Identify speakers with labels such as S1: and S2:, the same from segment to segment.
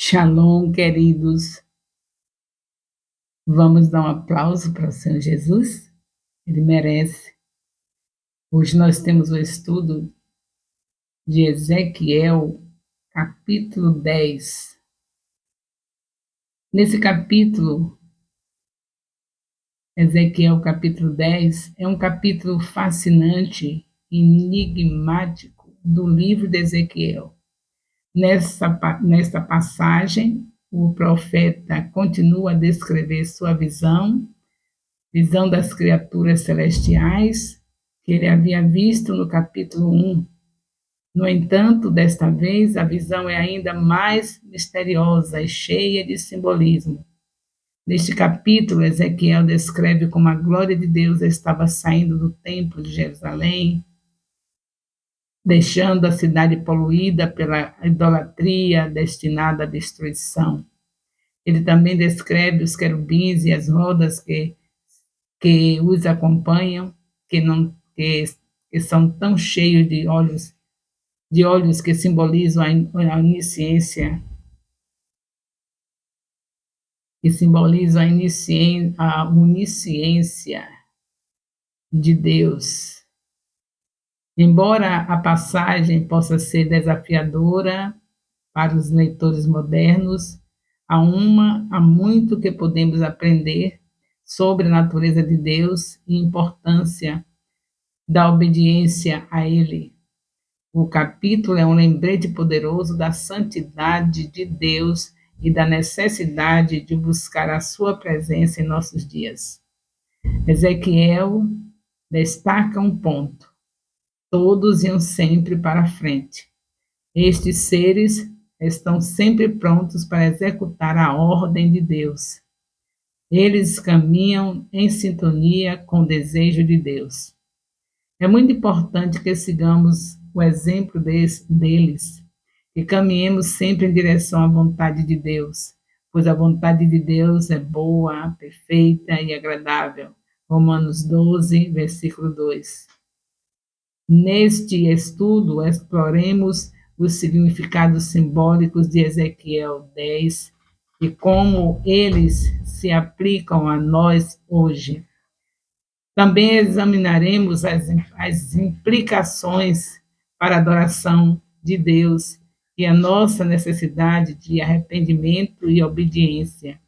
S1: Shalom, queridos. Vamos dar um aplauso para o Senhor Jesus? Ele merece. Hoje nós temos o estudo de Ezequiel, capítulo 10. Nesse capítulo, Ezequiel, capítulo 10, é um capítulo fascinante, enigmático do livro de Ezequiel. Nesta passagem, o profeta continua a descrever sua visão das criaturas celestiais, que ele havia visto no capítulo 1. No entanto, desta vez, a visão é ainda mais misteriosa e cheia de simbolismo. Neste capítulo, Ezequiel descreve como a glória de Deus estava saindo do templo de Jerusalém, deixando a cidade poluída pela idolatria destinada à destruição. Ele também descreve os querubins e as rodas que os acompanham, que são tão cheios de olhos que simbolizam a onisciência, a onisciência de Deus. Embora a passagem possa ser desafiadora para os leitores modernos, há muito que podemos aprender sobre a natureza de Deus e a importância da obediência a Ele. O capítulo é um lembrete poderoso da santidade de Deus e da necessidade de buscar a sua presença em nossos dias. Ezequiel destaca um ponto: todos iam sempre para a frente. Estes seres estão sempre prontos para executar a ordem de Deus. Eles caminham em sintonia com o desejo de Deus. É muito importante que sigamos o exemplo deles e caminhemos sempre em direção à vontade de Deus, pois a vontade de Deus é boa, perfeita e agradável. Romanos 12, versículo 2. Neste estudo, exploremos os significados simbólicos de Ezequiel 10 e como eles se aplicam a nós hoje. Também examinaremos as implicações para a adoração de Deus e a nossa necessidade de arrependimento e obediência.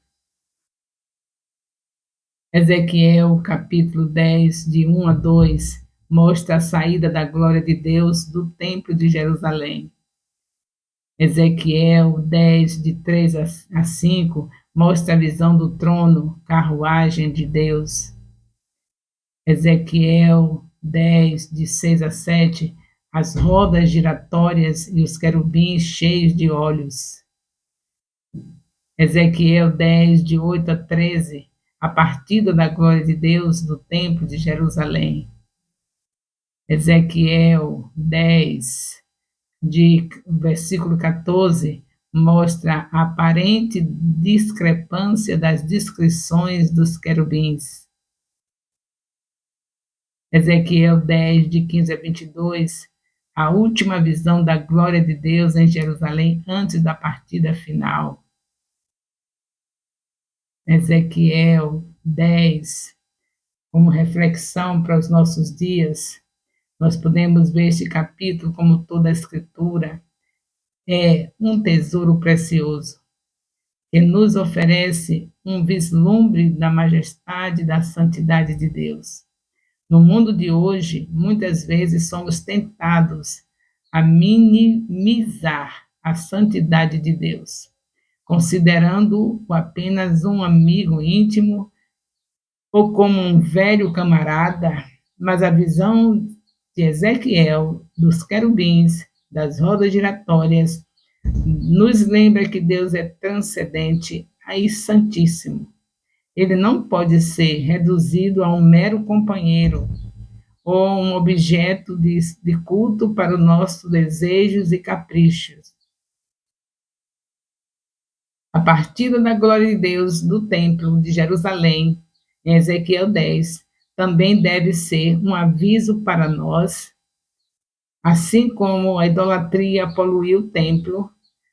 S1: Ezequiel, capítulo 10, de 1 a 2, mostra a saída da glória de Deus do templo de Jerusalém. Ezequiel 10, de 3 a 5, mostra a visão do trono, carruagem de Deus. Ezequiel 10, de 6 a 7, as rodas giratórias e os querubins cheios de olhos. Ezequiel 10, de 8 a 13, a partida da glória de Deus do templo de Jerusalém. Ezequiel 10, de versículo 14, mostra a aparente discrepância das descrições dos querubins. Ezequiel 10, de 15 a 22, a última visão da glória de Deus em Jerusalém antes da partida final. Ezequiel 10, como reflexão para os nossos dias, nós podemos ver este capítulo como toda a Escritura é um tesouro precioso que nos oferece um vislumbre da majestade e da santidade de Deus. No mundo de hoje, muitas vezes somos tentados a minimizar a santidade de Deus, considerando-o apenas um amigo íntimo ou como um velho camarada, mas a visão de Ezequiel, dos querubins, das rodas giratórias, nos lembra que Deus é transcendente e santíssimo. Ele não pode ser reduzido a um mero companheiro ou um objeto de culto para os nossos desejos e caprichos. A partida da glória de Deus do templo de Jerusalém, em Ezequiel 10, também deve ser um aviso para nós, assim como a idolatria poluiu o templo,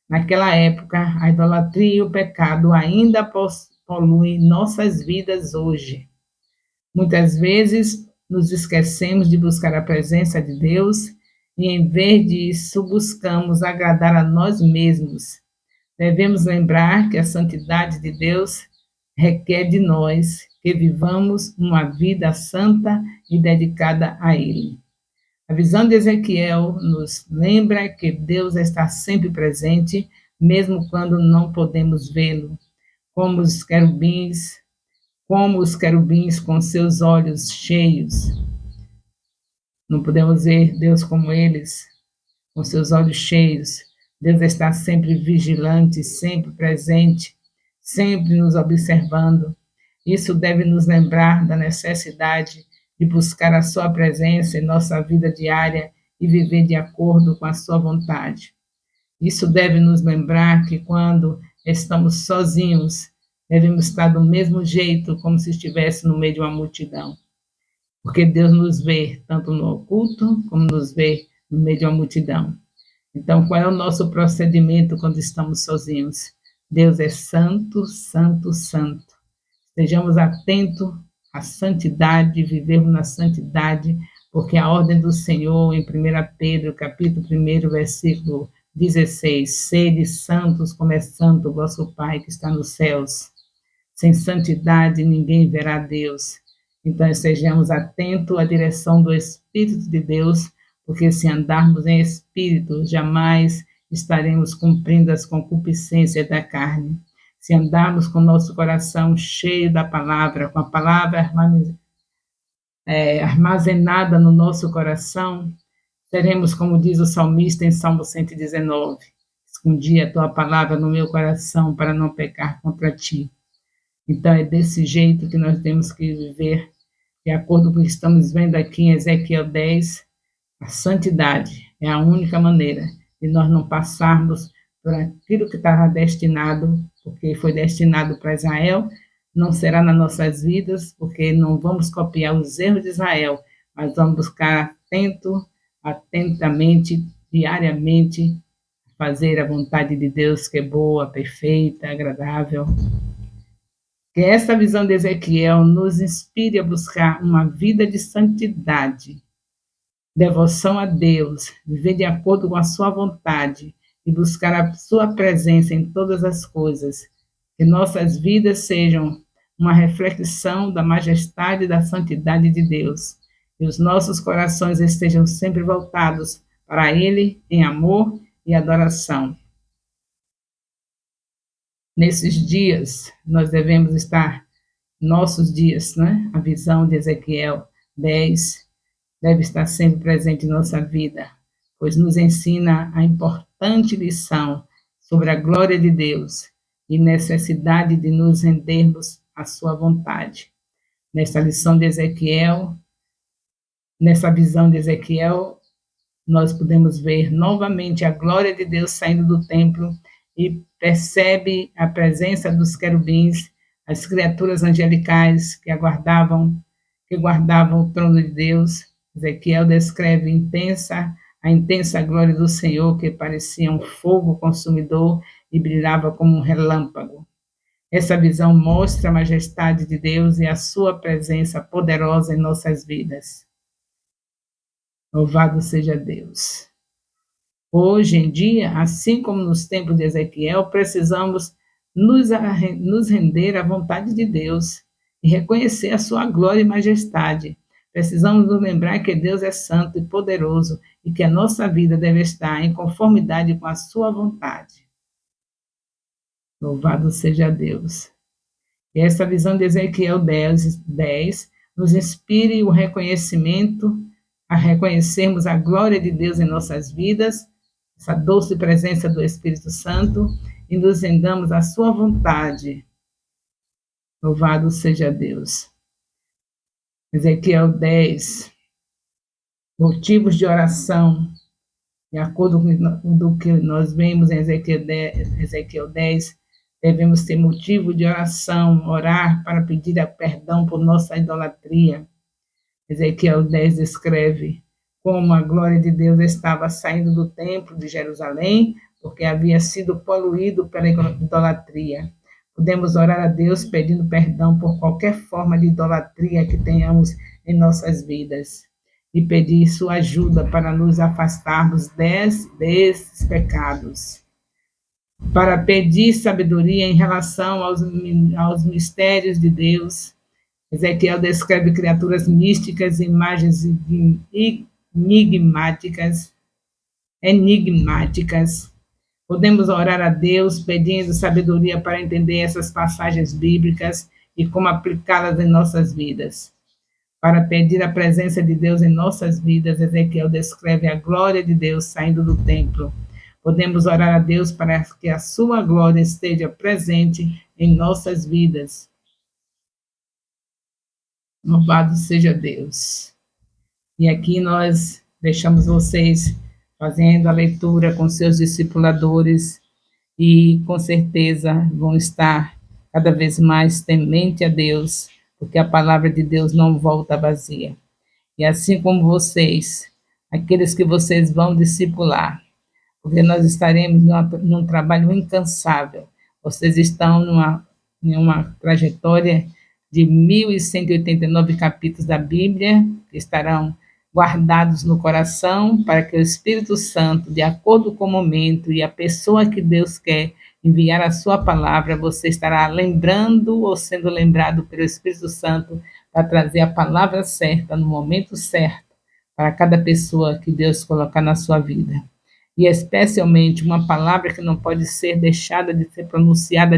S1: Naquela época, a idolatria e o pecado ainda poluem nossas vidas hoje. Muitas vezes nos esquecemos de buscar a presença de Deus e, em vez disso, buscamos agradar a nós mesmos. Devemos lembrar que a santidade de Deus requer de nós que vivamos uma vida santa e dedicada a Ele. A visão de Ezequiel nos lembra que Deus está sempre presente, mesmo quando não podemos vê-lo, como os querubins, com seus olhos cheios. Não podemos ver Deus como eles, com seus olhos cheios. Deus está sempre vigilante, sempre presente, sempre nos observando. Isso deve nos lembrar da necessidade de buscar a sua presença em nossa vida diária e viver de acordo com a sua vontade. Isso deve nos lembrar que quando estamos sozinhos, devemos estar do mesmo jeito como se estivesse no meio de uma multidão. Porque Deus nos vê tanto no oculto como nos vê no meio de uma multidão. Então, qual é o nosso procedimento quando estamos sozinhos? Deus é santo, santo, santo. Estejamos atentos à santidade, vivemos na santidade, porque a ordem do Senhor, em 1 Pedro, capítulo 1, versículo 16, sede santos como é santo o vosso Pai que está nos céus. Sem santidade ninguém verá Deus. Então estejamos atentos à direção do Espírito de Deus, porque se andarmos em Espírito, jamais estaremos cumprindo as concupiscências da carne. Se andarmos com nosso coração cheio da palavra, com a palavra armazenada no nosso coração, seremos, como diz o salmista em Salmo 119, escondi a tua palavra no meu coração para não pecar contra ti. Então é desse jeito que nós temos que viver, de acordo com o que estamos vendo aqui em Ezequiel 10, a santidade é a única maneira de nós não passarmos por aquilo que estava destinado, porque foi destinado para Israel, não será nas nossas vidas, porque não vamos copiar os erros de Israel, mas vamos buscar atentamente, diariamente, fazer a vontade de Deus, que é boa, perfeita, agradável. Que essa visão de Ezequiel nos inspire a buscar uma vida de santidade, devoção a Deus, viver de acordo com a sua vontade e buscar a sua presença em todas as coisas. Que nossas vidas sejam uma reflexão da majestade e da santidade de Deus. Que os nossos corações estejam sempre voltados para Ele em amor e adoração. Nesses dias, nós devemos estar, nossos dias, né? A visão de Ezequiel 10 deve estar sempre presente em nossa vida, pois nos ensina a importante lição sobre a glória de Deus e necessidade de nos rendermos à sua vontade. Nessa lição de Ezequiel, nessa visão de Ezequiel, nós podemos ver novamente a glória de Deus saindo do templo e percebe a presença dos querubins, as criaturas angelicais que guardavam o trono de Deus. Ezequiel descreve a intensa glória do Senhor, que parecia um fogo consumidor e brilhava como um relâmpago. Essa visão mostra a majestade de Deus e a sua presença poderosa em nossas vidas. Louvado seja Deus. Hoje em dia, assim como nos tempos de Ezequiel, precisamos nos render à vontade de Deus e reconhecer a sua glória e majestade. Precisamos nos lembrar que Deus é santo e poderoso e que a nossa vida deve estar em conformidade com a sua vontade. Louvado seja Deus. E essa visão de Ezequiel 10 nos inspire o reconhecimento, a reconhecermos a glória de Deus em nossas vidas, essa doce presença do Espírito Santo, e nos rendamos à sua vontade. Louvado seja Deus. Ezequiel 10, motivos de oração, de acordo com o que nós vemos em Ezequiel 10, devemos ter motivo de oração, orar para pedir perdão por nossa idolatria. Ezequiel 10 descreve como a glória de Deus estava saindo do templo de Jerusalém, porque havia sido poluído pela idolatria. Podemos orar a Deus pedindo perdão por qualquer forma de idolatria que tenhamos em nossas vidas e pedir sua ajuda para nos afastarmos desses pecados, para pedir sabedoria em relação aos mistérios de Deus. Ezequiel descreve criaturas místicas, imagens enigmáticas. Podemos orar a Deus pedindo sabedoria para entender essas passagens bíblicas e como aplicá-las em nossas vidas. Para pedir a presença de Deus em nossas vidas, Ezequiel descreve a glória de Deus saindo do templo. Podemos orar a Deus para que a sua glória esteja presente em nossas vidas. Louvado seja Deus. E aqui nós deixamos vocês fazendo a leitura com seus discipuladores e com certeza vão estar cada vez mais temente a Deus, porque a palavra de Deus não volta vazia. E assim como vocês, aqueles que vocês vão discipular, porque nós estaremos num trabalho incansável. Vocês estão em uma trajetória de 1.189 capítulos da Bíblia, que estarão guardados no coração, para que o Espírito Santo, de acordo com o momento e a pessoa que Deus quer enviar a sua palavra, você estará lembrando ou sendo lembrado pelo Espírito Santo para trazer a palavra certa, no momento certo, para cada pessoa que Deus colocar na sua vida. E especialmente uma palavra que não pode ser deixada de ser pronunciada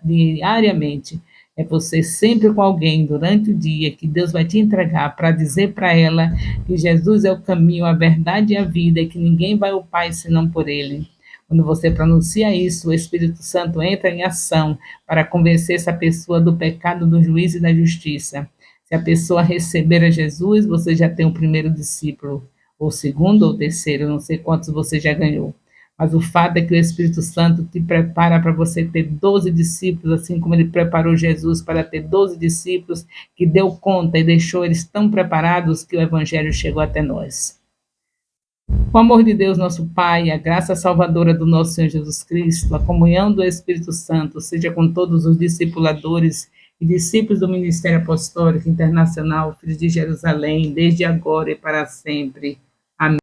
S1: diariamente, é você sempre com alguém durante o dia que Deus vai te entregar para dizer para ela que Jesus é o caminho, a verdade e a vida e que ninguém vai ao Pai senão por Ele. Quando você pronuncia isso, o Espírito Santo entra em ação para convencer essa pessoa do pecado, do juízo e da justiça. Se a pessoa receber a Jesus, você já tem o primeiro discípulo, ou segundo ou terceiro, não sei quantos você já ganhou. Mas o fato é que o Espírito Santo te prepara para você ter 12 discípulos, assim como ele preparou Jesus para ter 12 discípulos, que deu conta e deixou eles tão preparados que o Evangelho chegou até nós. O amor de Deus, nosso Pai, a graça salvadora do nosso Senhor Jesus Cristo, a comunhão do Espírito Santo, seja com todos os discipuladores e discípulos do Ministério Apostólico Internacional, Filhos de Jerusalém, desde agora e para sempre.